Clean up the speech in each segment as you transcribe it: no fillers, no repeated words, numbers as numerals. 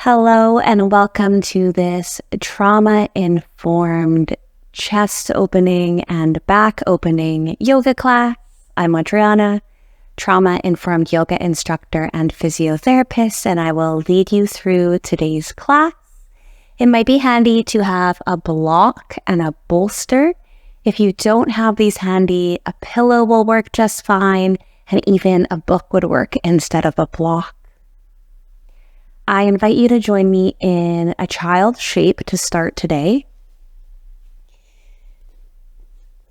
Hello and welcome to this trauma-informed chest opening and back opening yoga class. I'm Adriana, trauma-informed yoga instructor and physiotherapist, and I will lead you through today's class. It might be handy to have a block and a bolster. If you don't have these handy, a pillow will work just fine, and even a book would work instead of a block. I invite you to join me in a child shape to start today.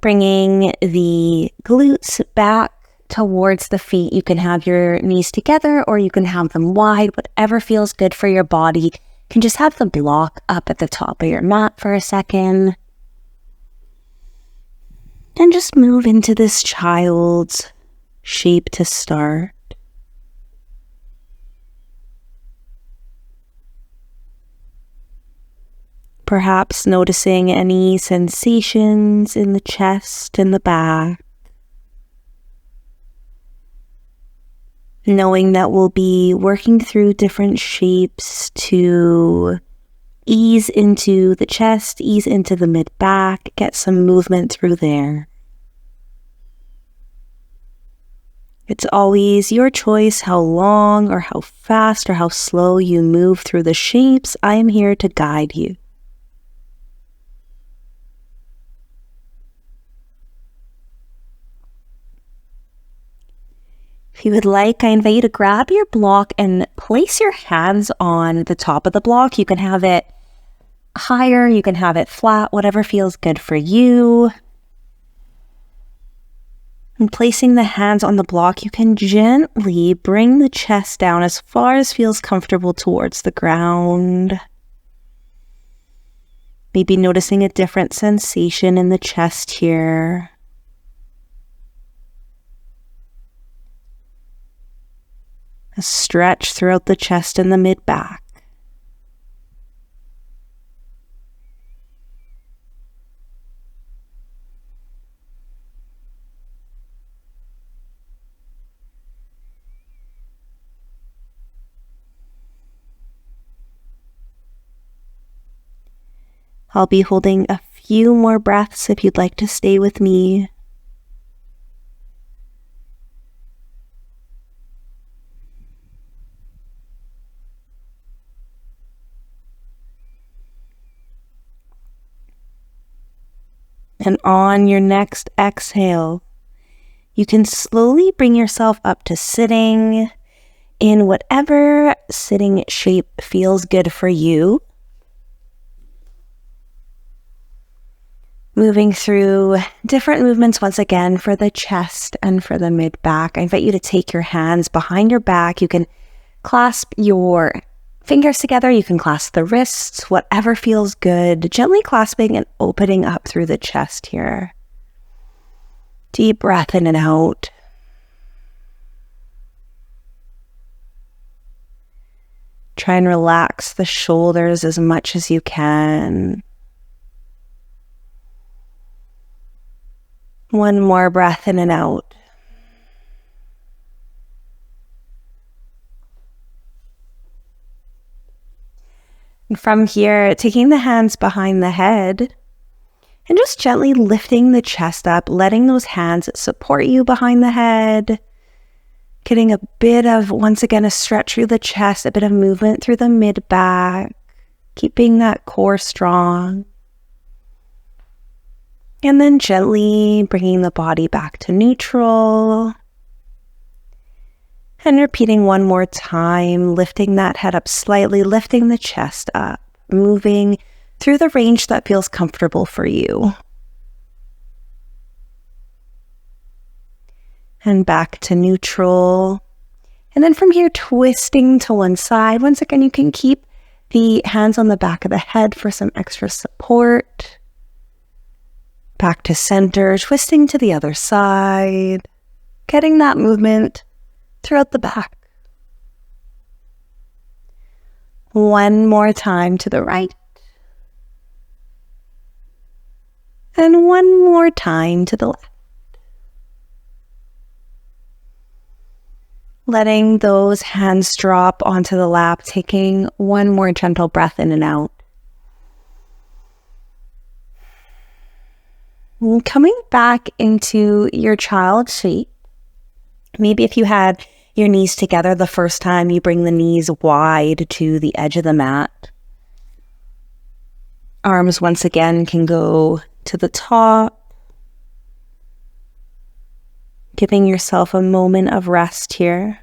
Bringing the glutes back towards the feet. You can have your knees together or you can have them wide, whatever feels good for your body. You can just have the block up at the top of your mat for a second. And just move into this child's shape to start. Perhaps noticing any sensations in the chest and the back. Knowing that we'll be working through different shapes to ease into the chest, ease into the mid-back, get some movement through there. It's always your choice how long or how fast or how slow you move through the shapes. I am here to guide you. If you would like, I invite you to grab your block and place your hands on the top of the block. You can have it higher, you can have it flat, whatever feels good for you. And placing the hands on the block, you can gently bring the chest down as far as feels comfortable towards the ground. Maybe noticing a different sensation in the chest here. A stretch throughout the chest and the mid-back. I'll be holding a few more breaths if you'd like to stay with me. And on your next exhale, you can slowly bring yourself up to sitting in whatever sitting shape feels good for you. Moving through different movements once again for the chest and for the mid-back. I invite you to take your hands behind your back. You can clasp your fingers together, you can clasp the wrists, whatever feels good. Gently clasping and opening up through the chest here. Deep breath in and out. Try and relax the shoulders as much as you can. One more breath in and out. And from here, taking the hands behind the head and just gently lifting the chest up, letting those hands support you behind the head. Getting a bit of, once again, a stretch through the chest, a bit of movement through the mid-back, keeping that core strong. And then gently bringing the body back to neutral. And repeating one more time, lifting that head up slightly, lifting the chest up, moving through the range that feels comfortable for you. And back to neutral. And then from here, twisting to one side. Once again, you can keep the hands on the back of the head for some extra support. Back to center, twisting to the other side. Getting that movement throughout the back. One more time to the right. And one more time to the left. Letting those hands drop onto the lap, taking one more gentle breath in and out. And coming back into your child shape. Maybe if you had your knees together the first time, you bring the knees wide to the edge of the mat. Arms once again can go to the top. Giving yourself a moment of rest here.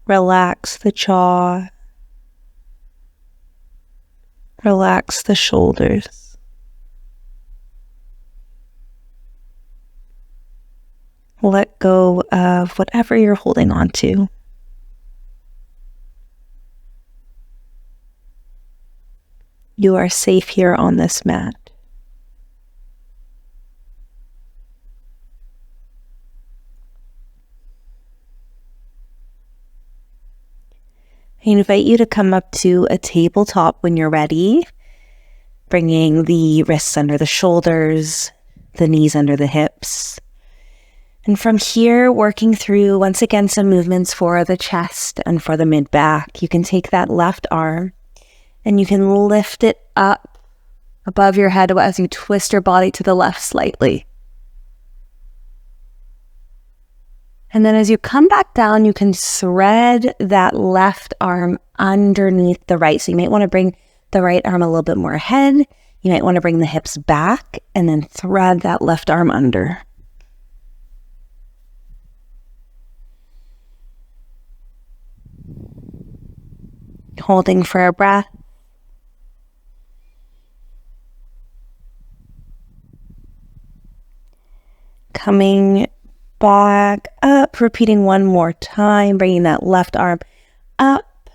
Relax the jaw. Relax the shoulders. Let go of whatever you're holding on to. You are safe here on this mat. I invite you to come up to a tabletop when you're ready, bringing the wrists under the shoulders, the knees under the hips. And from here, working through, once again, some movements for the chest and for the mid-back. You can take that left arm and you can lift it up above your head as you twist your body to the left slightly. And then as you come back down, you can thread that left arm underneath the right. So you might want to bring the right arm a little bit more ahead. You might want to bring the hips back and then thread that left arm under. Holding for a breath. Coming back up, repeating one more time, bringing that left arm up,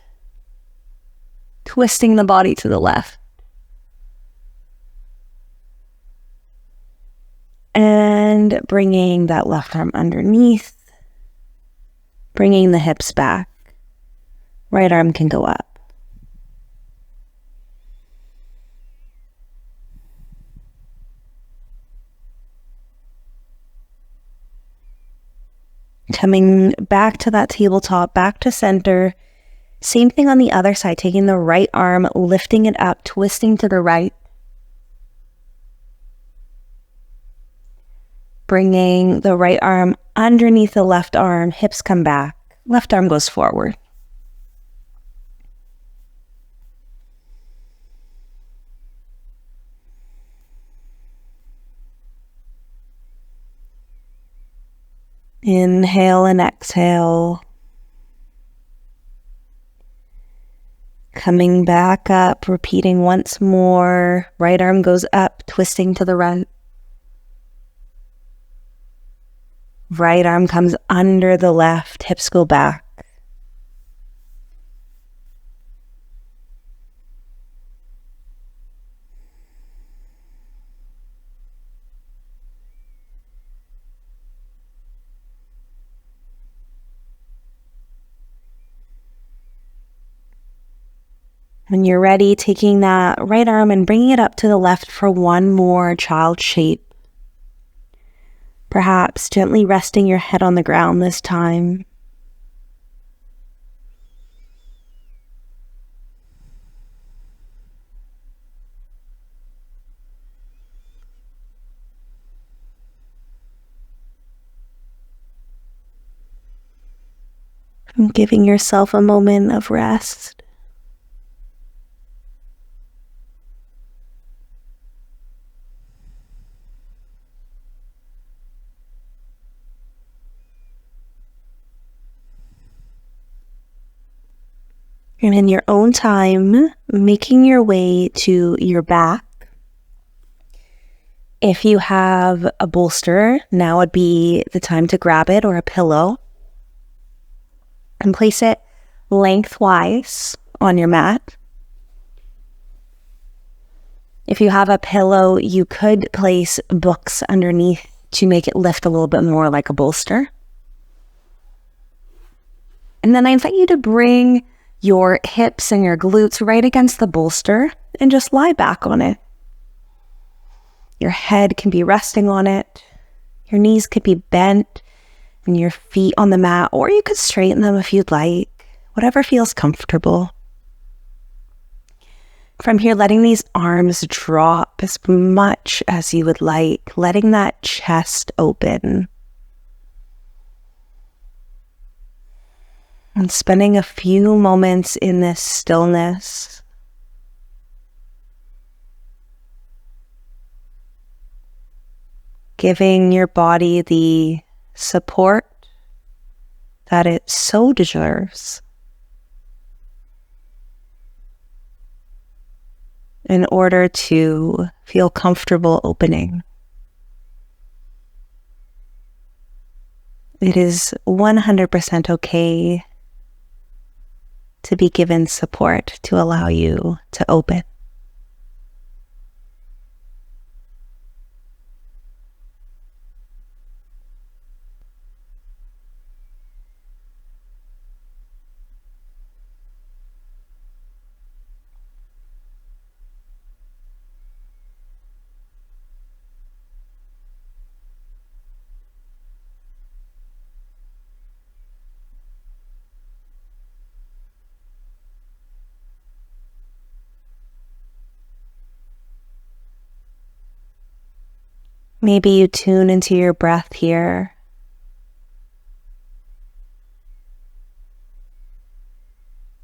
twisting the body to the left. And bringing that left arm underneath, bringing the hips back. Right arm can go up. Coming back to that tabletop, back to center. Same thing on the other side, taking the right arm, lifting it up, twisting to the right. Bringing the right arm underneath the left arm, hips come back, left arm goes forward. Inhale and exhale. Coming back up, repeating once more. Right arm goes up, twisting to the right. Right arm comes under the left, hips go back. When you're ready, taking that right arm and bringing it up to the left for one more child shape. Perhaps gently resting your head on the ground this time. And giving yourself a moment of rest. And in your own time, making your way to your back. If you have a bolster, now would be the time to grab it, or a pillow, and place it lengthwise on your mat. If you have a pillow, you could place books underneath to make it lift a little bit more like a bolster. And then I invite you to bring your hips and your glutes right against the bolster and just lie back on it. Your head can be resting on it. Your knees could be bent and your feet on the mat, or you could straighten them if you'd like, whatever feels comfortable. From here, letting these arms drop as much as you would like, letting that chest open. And spending a few moments in this stillness. Giving your body the support that it so deserves in order to feel comfortable opening. It is 100% okay to be given support to allow you to open. Maybe you tune into your breath here.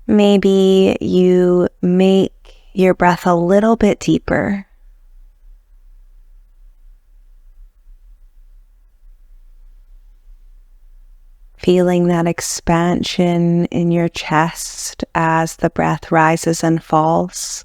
Maybe you make your breath a little bit deeper. Feeling that expansion in your chest as the breath rises and falls.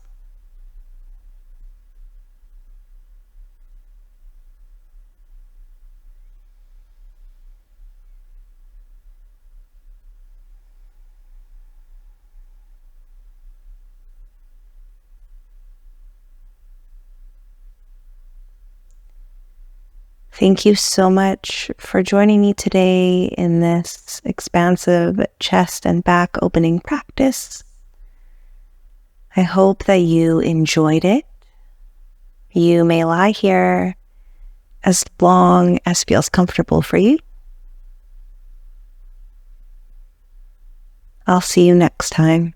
Thank you so much for joining me today in this expansive chest and back opening practice. I hope that you enjoyed it. You may lie here as long as feels comfortable for you. I'll see you next time.